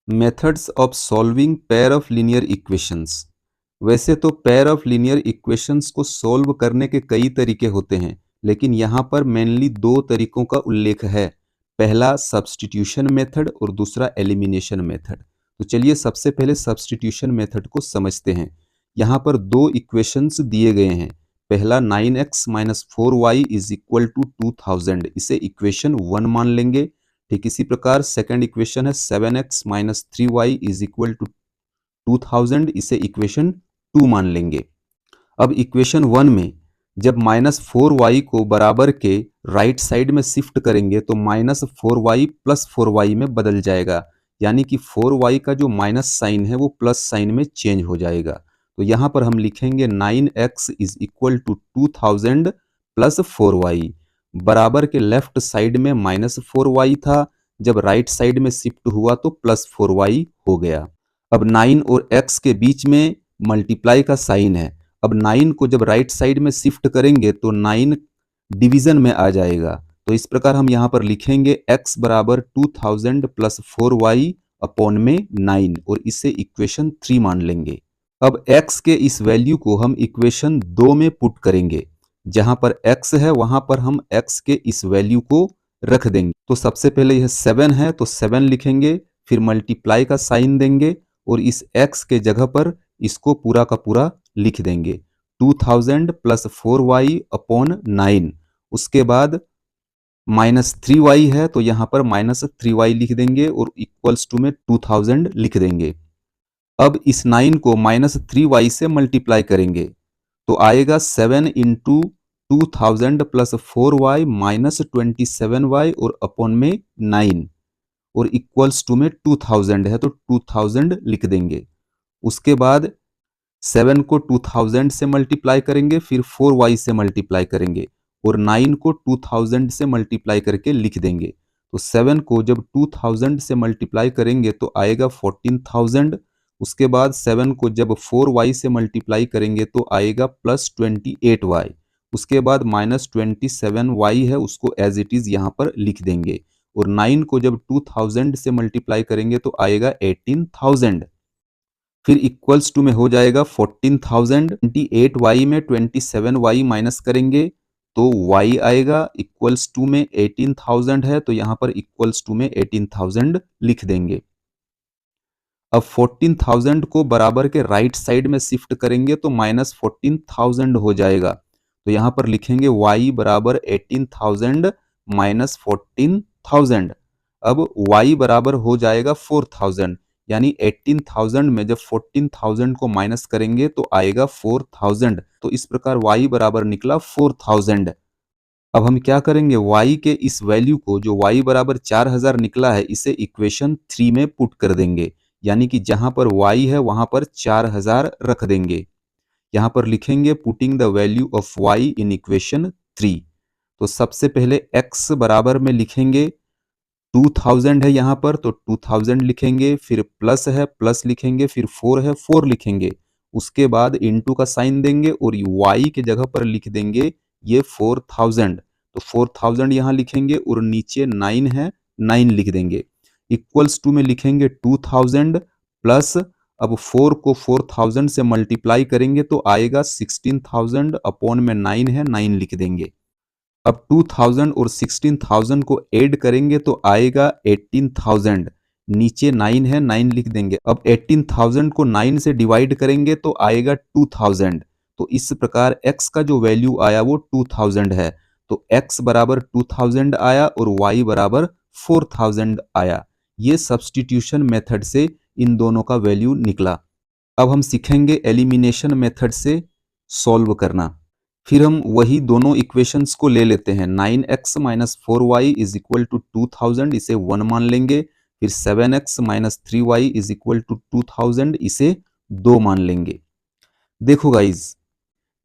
Methods of solving pair of linear equations. वैसे तो pair of linear equations को solve करने के कई तरीके होते हैं, लेकिन यहाँ पर मेनली दो तरीकों का उल्लेख है। पहला सब्स्टिट्यूशन मेथड और दूसरा एलिमिनेशन मेथड। तो चलिए सबसे पहले सब्स्टिट्यूशन मेथड को समझते हैं। यहाँ पर दो इक्वेशंस दिए गए हैं। पहला 9x minus 4y is equal to 2000, इसे इक्वेशन 1 मान लेंगे। ठीक इसी प्रकार सेकंड इक्वेशन है 7x minus 3y is equal to 2000, इसे इक्वेशन 2 मान लेंगे। अब इक्वेशन 1 में जब माइनस 4y को बराबर के राइट साइड में शिफ्ट करेंगे तो माइनस 4y प्लस 4y में बदल जाएगा, यानी कि 4y का जो माइनस साइन है वो प्लस साइन में चेंज हो जाएगा। तो यहाँ पर हम लिखेंगे 9x is equal to 2000 plus 4y। बराबर के लेफ्ट साइड में माइनस 4y था, जब राइट साइड में शिफ्ट हुआ तो प्लस 4y हो गया। अब 9 और x के बीच में मल्टीप्लाई का साइन है। अब 9 को जब राइट साइड में शिफ्ट करेंगे तो 9 डिवीजन में आ जाएगा। तो इस प्रकार हम यहाँ पर लिखेंगे x बराबर 2000 प्लस 4y अपॉन में 9 और इसे इक्वेशन 3 मान लेंगे। अब x के इस वैल्यू को हम इक्वेशन 2 में पुट करेंगे। जहां पर x है वहां पर हम x के इस वैल्यू को रख देंगे। तो सबसे पहले यह 7 है तो 7 लिखेंगे, फिर मल्टीप्लाई का साइन देंगे और इस x के जगह पर इसको पूरा का पूरा लिख देंगे 2000 प्लस 4y अपॉन 9। उसके बाद माइनस 3y है तो यहाँ पर माइनस 3y लिख देंगे और इक्वल्स टू में 2000 लिख देंगे। अब इस 9 को माइनस 3y से मल्टीप्लाई करेंगे तो आएगा 7 into 2000 plus 4y minus 27y और अपॉन में 9 और इक्वल्स टू में 2000 है तो 2000 लिख देंगे। उसके बाद 7 को 2000 से मल्टीप्लाई करेंगे, फिर 4y से मल्टीप्लाई करेंगे और 9 को 2000 से मल्टीप्लाई करके लिख देंगे। तो 7 को जब 2000 से मल्टीप्लाई करेंगे तो आएगा 14000। उसके बाद 7 को जब 4y से मल्टीप्लाई करेंगे तो आएगा प्लस 28y। उसके बाद माइनस 27y है, उसको एज इट इज यहाँ पर लिख देंगे और 9 को जब 2000 से मल्टीप्लाई करेंगे तो आएगा 18000। फिर इक्वल्स टू में हो जाएगा 14000। 28y में 27y माइनस करेंगे तो y आएगा, इक्वल्स टू में 18000 है तो यहाँ पर इक्वल्स टू में 18000 लिख देंगे। अब 14000 को बराबर के राइट साइड में शिफ्ट करेंगे तो माइनस 14000 हो जाएगा। तो यहाँ पर लिखेंगे y बराबर 18000 माइनस 14000। अब y बराबर हो जाएगा 4000, यानी 18000 में जब 14000 को माइनस करेंगे तो आएगा 4000। तो इस प्रकार y बराबर निकला 4000। अब हम क्या करेंगे, y के इस वैल्यू को जो y बराबर 4000 निकला है इसे इक्वेशन 3 में पुट कर देंगे, यानी कि जहां पर y है वहां पर 4000 रख देंगे। यहां पर लिखेंगे putting the value of y in equation 3। तो सबसे पहले x बराबर में लिखेंगे 2000 है यहाँ पर तो 2000 लिखेंगे, फिर प्लस है प्लस लिखेंगे, फिर 4 है 4 लिखेंगे। उसके बाद इनटू का साइन देंगे और y के जगह पर लिख देंगे ये 4000। तो 4000 यहाँ लिखेंगे और नीचे 9 है 9 लिख देंगे। इक्वल्स टू में लिखेंगे 2000 प्लस, अब 4 को 4000 से मल्टीप्लाई करेंगे तो आएगा 16000 अपॉन में 9 है 9 लिख देंगे। अब 2000 और 16000 को ऐड करेंगे तो आएगा 18000, नीचे 9 है 9 लिख देंगे। अब 18000 को 9 से डिवाइड करेंगे तो आएगा 2000। तो इस प्रकार x का जो वैल्यू आया वो 2000 है। तो x बराबर 2000 आया और y बराबर 4000 आया। ये सब्स्टिट्यूशन मेथड से इन दोनों का वैल्यू निकला। अब हम सीखेंगे एलिमिनेशन मेथड से सॉल्व करना। फिर हम वही दोनों इक्वेशंस को ले लेते हैं। 9x minus 4y is equal to 2000, इसे 1 मान लेंगे। फिर 7x minus 3y is equal to 2000, इसे 2 मान लेंगे। देखो गाइज,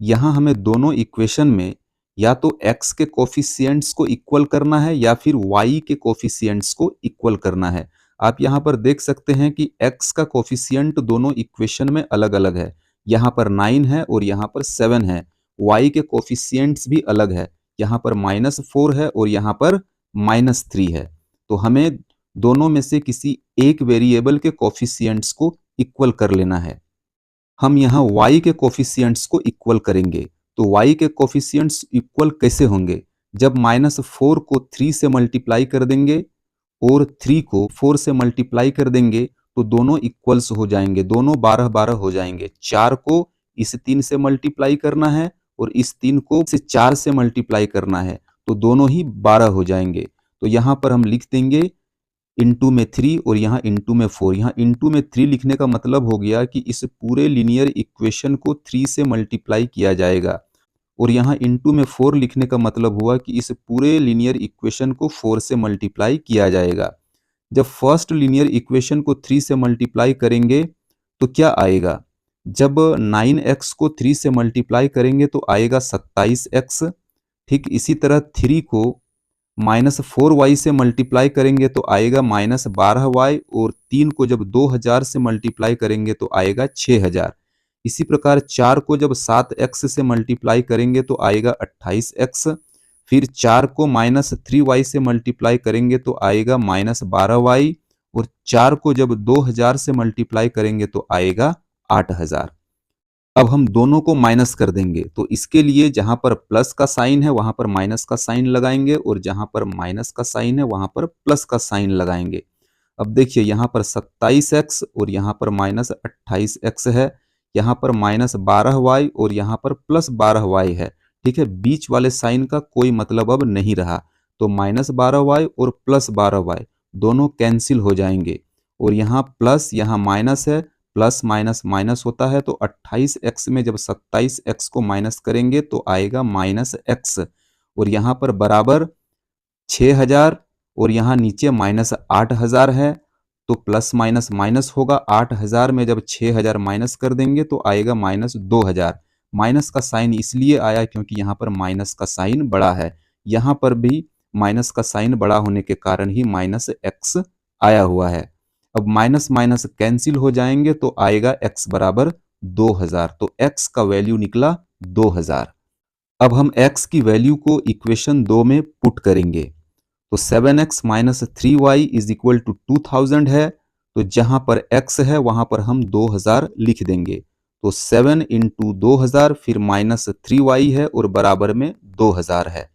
यहाँ हमें दोनों इक्वेशन में या तो x के कोफिशिएंट्स को इक्वल करना है या फिर y के कोफिशिएंट्स को इक्वल करना है। आप यहाँ पर देख सकते हैं कि x का कोफिशिएंट दोनों इक्वेशन में अलग अलग है। यहाँ पर 9 है और यहाँ पर 7 है। y के कोफिशिएंट्स भी अलग है, यहाँ पर -4 है और यहाँ पर -3 है। तो हमें दोनों में से किसी एक वेरिएबल के कोफिशिएंट्स को इक्वल कर लेना है। हम यहाँ y के कोफिशिएंट्स को इक्वल करेंगे। तो y के कोफिशिएंट्स इक्वल कैसे होंगे? जब -4 को 3 से मल्टीप्लाई कर देंगे और 3 को 4 से मल्टीप्लाई कर देंगे तो दोनों इक्वल्स हो जाएंगे, दोनों 12-12 हो जाएंगे। 4 को इस 3 से मल्टीप्लाई करना है और इस 3 को इस 4 से मल्टीप्लाई करना है, तो दोनों ही 12 हो जाएंगे। तो यहाँ पर हम लिख देंगे इंटू में 3 और यहाँ इंटू में 4। यहाँ इंटू में 3 लिखने का मतलब हो गया कि इस पूरे लीनियर इक्वेशन को 3 से मल्टीप्लाई किया जाएगा, और यहाँ इंटू में 4 लिखने का मतलब हुआ कि इस पूरे लीनियर इक्वेशन को 4 से मल्टीप्लाई किया जाएगा। जब फर्स्ट लीनियर इक्वेशन को 3 से मल्टीप्लाई करेंगे तो क्या आएगा? जब 9x को 3 से मल्टीप्लाई करेंगे तो आएगा 27x। ठीक इसी तरह 3 को -4y से मल्टीप्लाई करेंगे तो आएगा -12y, और 3 को जब 2000 से मल्टीप्लाई करेंगे तो आएगा 6000। इसी प्रकार 4 को जब 7x से मल्टीप्लाई करेंगे तो आएगा 28x। फिर 4 को -3y से मल्टीप्लाई करेंगे तो आएगा -12y, और 4 को जब 2000 से मल्टीप्लाई करेंगे तो आएगा 8000। अब हम दोनों को माइनस कर देंगे, तो इसके लिए जहां पर प्लस का साइन है वहां पर माइनस का साइन लगाएंगे, और जहां पर माइनस का साइन है वहां पर प्लस का साइन लगाएंगे। अब देखिए यहाँ पर 27x और यहाँ पर -28x है, यहाँ पर -12y और यहाँ पर +12y है। ठीक है, बीच वाले साइन का कोई मतलब अब नहीं रहा, तो -12y और +12y दोनों कैंसिल हो जाएंगे, और यहाँ प्लस यहाँ माइनस है, प्लस माइनस माइनस होता है, तो 28x में जब 27x को माइनस करेंगे तो आएगा -x, और यहाँ पर बराबर 6000, और यहाँ नीचे -8000 है, तो प्लस माइनस माइनस होगा। 8000 में जब 6000 माइनस कर देंगे तो आएगा -2000। माइनस का साइन इसलिए आया क्योंकि यहाँ पर माइनस का साइन बड़ा है, यहाँ पर भी माइनस का साइन बड़ा होने के कारण ही -x आया हुआ है। अब माइनस माइनस कैंसिल हो जाएंगे तो आएगा x बराबर 2000, तो x का वैल्यू निकला 2000। अब हम x की वैल्यू को इक्वेशन 2 में पुट करेंगे, तो 7x - 3y is equal to 2000 है, तो जहां पर x है वहां पर हम 2000 लिख देंगे, तो 7 इंटू 2000 फिर -3y है और बराबर में 2000 है।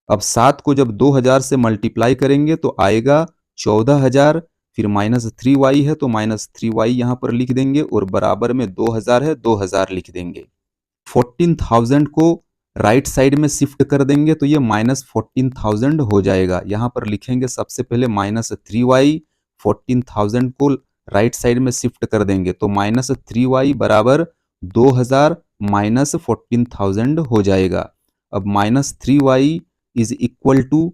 अब 7 को जब 2000 से मल्टीप्लाई करेंगे तो आएगा 14000, फिर -3y है तो -3y यहाँ पर लिख देंगे, और बराबर में 2000 है, 2000 लिख देंगे। 14000 को राइट साइड में शिफ्ट कर देंगे तो ये -14000 हो जाएगा। यहाँ पर लिखेंगे सबसे पहले -3y, 14000 को राइट साइड में शिफ्ट कर देंगे तो -3y बराबर 2000 -14000 हो जाएगा। अब -3y इज इक्वल टू,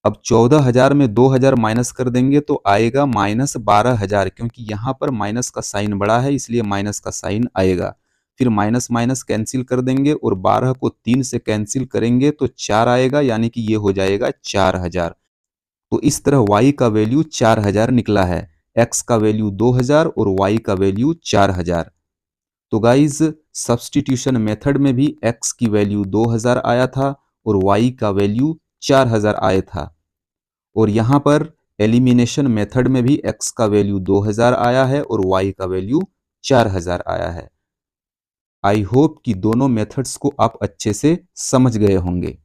अब 14000 में 2000 माइनस कर देंगे तो आएगा -12000, क्योंकि यहाँ पर माइनस का साइन बड़ा है इसलिए माइनस का साइन आएगा। फिर माइनस माइनस कैंसिल कर देंगे और 12 को 3 से कैंसिल करेंगे तो 4 आएगा, यानी कि ये हो जाएगा 4000। तो इस तरह y का वैल्यू 4000 निकला है, x का वैल्यू 2000 और y का वैल्यू 4000। तो गाइज सब्स्टिट्यूशन मेथड में भी x की वैल्यू 2000 आया था और y का वैल्यू 4000 आया था, और यहाँ पर एलिमिनेशन मेथड में भी x का वैल्यू 2000 आया है और y का वैल्यू 4000 आया है। आई होप कि दोनों मेथड्स को आप अच्छे से समझ गए होंगे।